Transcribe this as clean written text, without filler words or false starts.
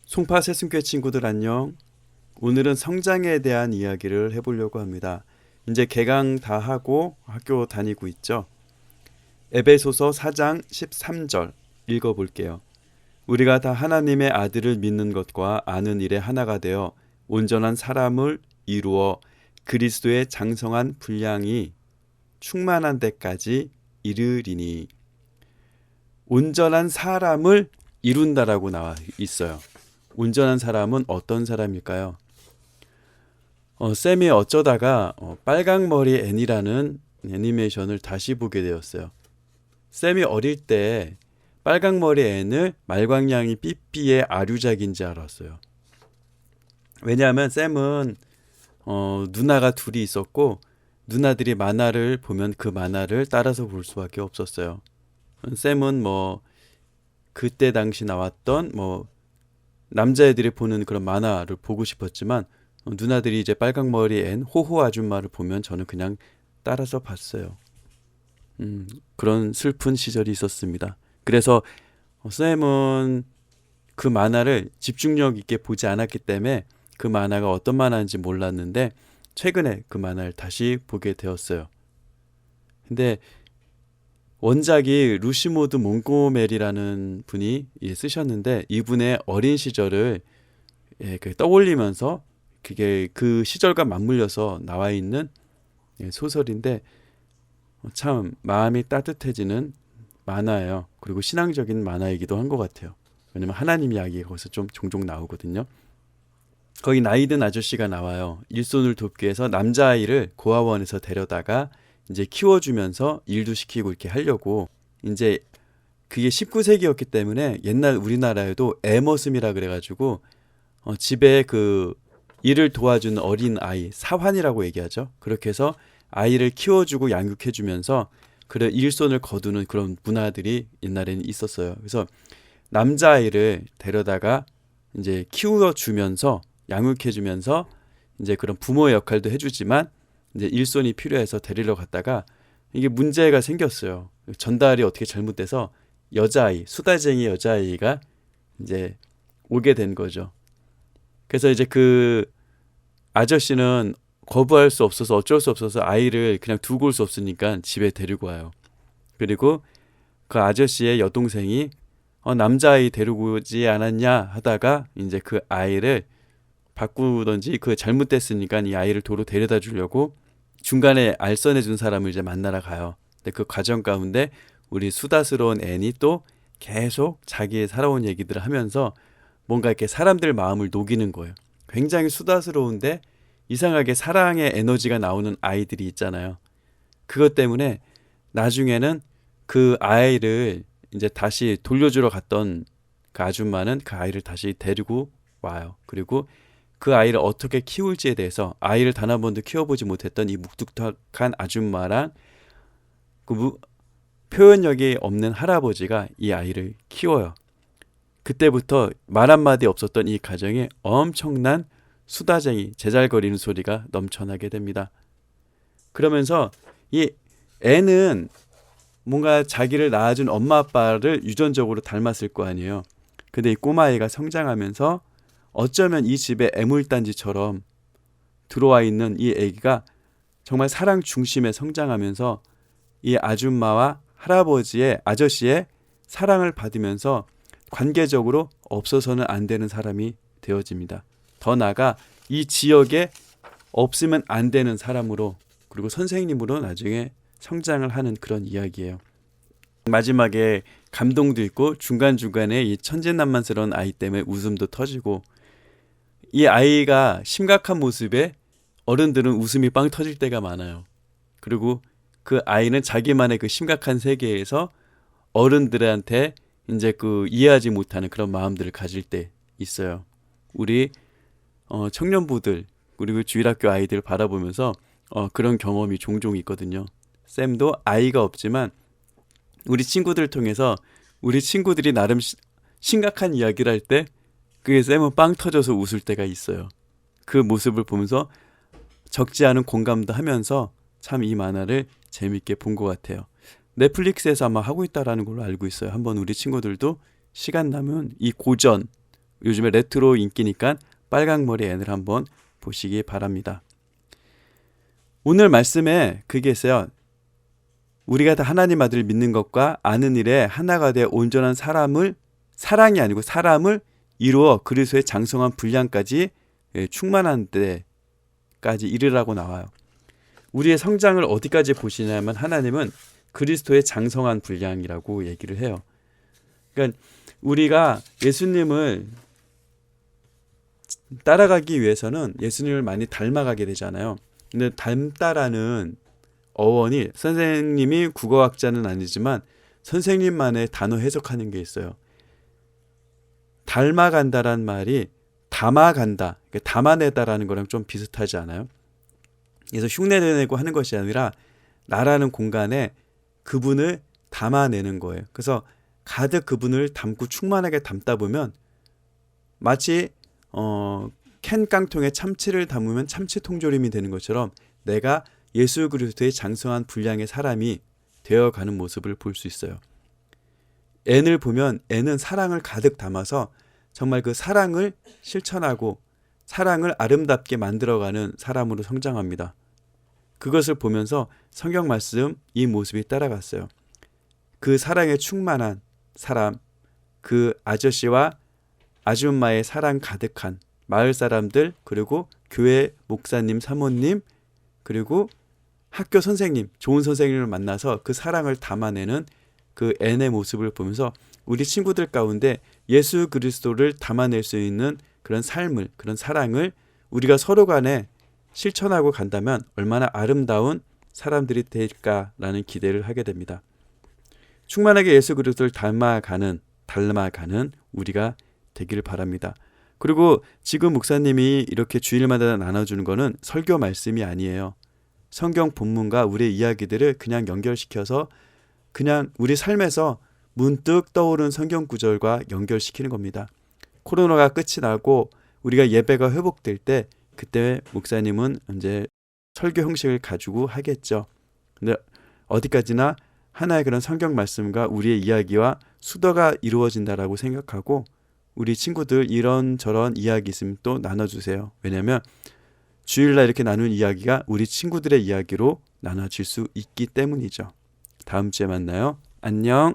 송파 새순교 친구들 안녕. 오늘은 성장에 대한 이야기를 해보려고 합니다. 이제 개강 다 하고 학교 다니고 있죠. 에베소서 4장 13절 읽어볼게요. 우리가 다 하나님의 아들을 믿는 것과 아는 일에 하나가 되어 온전한 사람을 이루어 그리스도의 장성한 분량이 충만한 데까지 이르리니. 온전한 사람을 이룬다라고 나와 있어요. 온전한 사람은 어떤 사람일까요? 쌤이 어쩌다가 빨강머리 앤이라는 애니메이션을 다시 보게 되었어요. 쌤이 어릴 때 빨강머리 앤을 말광량이 삐삐의 아류작인지 알았어요. 왜냐하면 쌤은 누나가 둘이 있었고 누나들이 만화를 보면 그 만화를 따라서 볼 수밖에 없었어요. 쌤은 그때 당시 나왔던 남자애들이 보는 그런 만화를 보고 싶었지만 누나들이 이제 빨강머리 앤 호호 아줌마를 보면 저는 그냥 따라서 봤어요. 그런 슬픈 시절이 있었습니다. 그래서 쌤은 그 만화를 집중력 있게 보지 않았기 때문에 그 만화가 어떤 만화인지 몰랐는데 최근에 그 만화를 다시 보게 되었어요. 근데 원작이 루시모드 몽고메리라는 분이 쓰셨는데 이분의 어린 시절을 떠올리면서 그게 그 시절과 맞물려서 나와 있는 소설인데 참 마음이 따뜻해지는 만화예요. 그리고 신앙적인 만화이기도 한 것 같아요. 왜냐면 하나님 이야기가 거기서 좀 종종 나오거든요. 거기 나이든 아저씨가 나와요. 일손을 돕기 위해서 남자아이를 고아원에서 데려다가 이제 키워주면서 일도 시키고 이렇게 하려고 이제 그게 19세기였기 때문에 옛날 우리나라에도 애머슴이라 그래가지고 집에 그 일을 도와주는 어린 아이 사환이라고 얘기하죠. 그렇게 해서 아이를 키워주고 양육해주면서 그래 일손을 거두는 그런 문화들이 옛날에는 있었어요. 그래서 남자아이를 데려다가 이제 키워주면서 양육해주면서 이제 그런 부모의 역할도 해주지만 이제 일손이 필요해서 데리러 갔다가 이게 문제가 생겼어요. 전달이 어떻게 잘못돼서 여자아이, 수다쟁이 여자아이가 이제 오게 된 거죠. 그래서 이제 그 아저씨는 거부할 수 없어서 어쩔 수 없어서 아이를 그냥 두고 올 수 없으니까 집에 데리고 와요. 그리고 그 아저씨의 여동생이 남자아이 데리고 오지 않았냐 하다가 이제 그 아이를 바꾸던지 그 잘못됐으니까 이 아이를 도로 데려다 주려고 중간에 알선해 준 사람을 이제 만나러 가요. 근데 그 과정 가운데 우리 수다스러운 앤이 또 계속 자기의 살아온 얘기들을 하면서 뭔가 이렇게 사람들 마음을 녹이는 거예요. 굉장히 수다스러운데 이상하게 사랑의 에너지가 나오는 아이들이 있잖아요. 그것 때문에 나중에는 그 아이를 이제 다시 돌려주러 갔던 그 아줌마는 그 아이를 다시 데리고 와요. 그리고 그 아이를 어떻게 키울지에 대해서 아이를 단 한 번도 키워보지 못했던 이 묵뚝뚝한 아줌마랑 표현력이 없는 할아버지가 이 아이를 키워요. 그때부터 말 한마디 없었던 이 가정에 엄청난 수다쟁이 제잘거리는 소리가 넘쳐나게 됩니다. 그러면서 이 애는 뭔가 자기를 낳아준 엄마 아빠를 유전적으로 닮았을 거 아니에요. 근데 이 꼬마아이가 성장하면서 어쩌면 이 집에 애물단지처럼 들어와 있는 이 아기가 정말 사랑 중심에 성장하면서 이 아줌마와 할아버지의 아저씨의 사랑을 받으면서 관계적으로 없어서는 안 되는 사람이 되어집니다. 더 나아가 이 지역에 없으면 안 되는 사람으로 그리고 선생님으로 나중에 성장을 하는 그런 이야기예요. 마지막에 감동도 있고 중간중간에 이 천진난만스러운 아이 때문에 웃음도 터지고 이 아이가 심각한 모습에 어른들은 웃음이 빵 터질 때가 많아요. 그리고 그 아이는 자기만의 그 심각한 세계에서 어른들한테 이제 그 이해하지 못하는 그런 마음들을 가질 때 있어요. 우리 청년부들 그리고 주일학교 아이들 바라보면서 그런 경험이 종종 있거든요. 쌤도 아이가 없지만 우리 친구들을 통해서 우리 친구들이 나름 심각한 이야기를 할 때 그게 쌤은 빵 터져서 웃을 때가 있어요. 그 모습을 보면서 적지 않은 공감도 하면서 참 이 만화를 재밌게 본 것 같아요. 넷플릭스에서 아마 하고 있다라는 걸로 알고 있어요. 한번 우리 친구들도 시간 나면 이 고전 요즘에 레트로 인기니까 빨강머리 앤을 한번 보시기 바랍니다. 오늘 말씀에 그게 있어요. 우리가 다 하나님 아들을 믿는 것과 아는 일에 하나가 되어 온전한 사랑이 아니고 사람을 이루어 그리스도의 장성한 분량까지 충만한 데까지 이르라고 나와요. 우리의 성장을 어디까지 보시냐면 하나님은 그리스도의 장성한 분량이라고 얘기를 해요. 그러니까 우리가 예수님을 따라가기 위해서는 예수님을 많이 닮아가게 되잖아요. 근데 닮다라는 어원이 선생님이 국어학자는 아니지만 선생님만의 단어 해석하는 게 있어요. 닮아간다란 말이 담아간다, 담아내다라는 거랑 좀 비슷하지 않아요? 그래서 흉내내고 하는 것이 아니라 나라는 공간에 그분을 담아내는 거예요. 그래서 가득 그분을 담고 충만하게 담다 보면 마치 캔 깡통에 참치를 담으면 참치 통조림이 되는 것처럼 내가 예수 그리스도의 장성한 분량의 사람이 되어가는 모습을 볼 수 있어요. 앤을 보면 앤은 사랑을 가득 담아서 정말 그 사랑을 실천하고 사랑을 아름답게 만들어가는 사람으로 성장합니다. 그것을 보면서 성경 말씀 이 모습이 따라갔어요. 그 사랑에 충만한 사람, 그 아저씨와 아줌마의 사랑 가득한 마을 사람들, 그리고 교회 목사님, 사모님, 그리고 학교 선생님, 좋은 선생님을 만나서 그 사랑을 담아내는 그 앤의 모습을 보면서 우리 친구들 가운데 예수 그리스도를 담아낼 수 있는 그런 삶을, 그런 사랑을 우리가 서로 간에 실천하고 간다면 얼마나 아름다운 사람들이 될까라는 기대를 하게 됩니다. 충만하게 예수 그리스도를 닮아가는 우리가 되기를 바랍니다. 그리고 지금 목사님이 이렇게 주일마다 나눠주는 거는 설교 말씀이 아니에요. 성경 본문과 우리의 이야기들을 그냥 연결시켜서 그냥 우리 삶에서 문득 떠오른 성경 구절과 연결시키는 겁니다. 코로나가 끝이 나고 우리가 예배가 회복될 때 그때 목사님은 이제 설교 형식을 가지고 하겠죠. 근데 어디까지나 하나의 그런 성경 말씀과 우리의 이야기와 수도가 이루어진다라고 생각하고 우리 친구들 이런저런 이야기 있으면 또 나눠주세요. 왜냐하면 주일날 이렇게 나눈 이야기가 우리 친구들의 이야기로 나눠질 수 있기 때문이죠. 다음 주에 만나요. 안녕.